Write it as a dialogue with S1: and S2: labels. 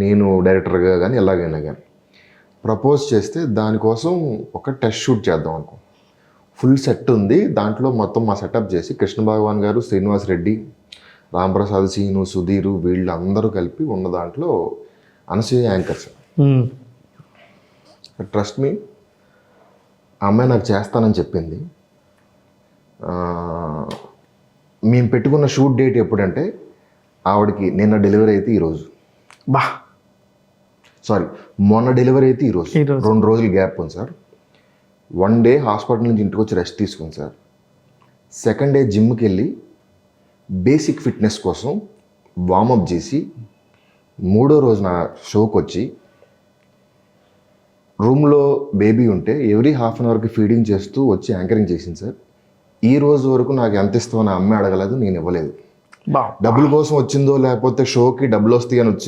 S1: నేను డైరెక్టర్గా కానీ ఎలాగైనా కానీ ప్రపోజ్ చేస్తే దానికోసం ఒక టెస్ట్ షూట్ చేద్దాం అనుకో. ఫుల్ సెట్ ఉంది, దాంట్లో మొత్తం మా సెటప్ చేసి కృష్ణ భగవాన్ గారు, శ్రీనివాస్ రెడ్డి, రాంప్రసాద్, సీను, సుధీరు వీళ్ళు అందరూ కలిపి ఉన్న దాంట్లో అనసూయ యాంకర్స్. ట్రస్ట్ మీ, ఆ అమ్మాయి నాకు చేస్తానని చెప్పింది. మేము పెట్టుకున్న షూట్ డేట్ ఎప్పుడంటే ఆవిడకి నిన్న డెలివరీ అయితే ఈరోజు, మొన్న డెలివరీ అయితే ఈరోజు 2 రోజులు గ్యాప్ ఉంది సార్. 1 డే హాస్పిటల్ నుంచి ఇంటికి వచ్చి రెస్ట్ తీసుకుంది సార్. 2nd డే జిమ్కి వెళ్ళి బేసిక్ ఫిట్నెస్ కోసం వార్మప్ చేసి 3వ రోజు నా షోకి వచ్చి రూమ్లో బేబీ ఉంటే ఎవ్రీ ½ అన్ అవర్కి ఫీడింగ్ చేస్తూ వచ్చి యాంకరింగ్ చేసింది సార్. ఈ రోజు వరకు నాకు ఎంత ఇస్తామని అమ్మాయి అడగలేదు, నేను ఇవ్వలేదు. డబ్బుల కోసం వచ్చిందో లేకపోతే షోకి డబ్బులు వస్తాయి అని వచ్చిందో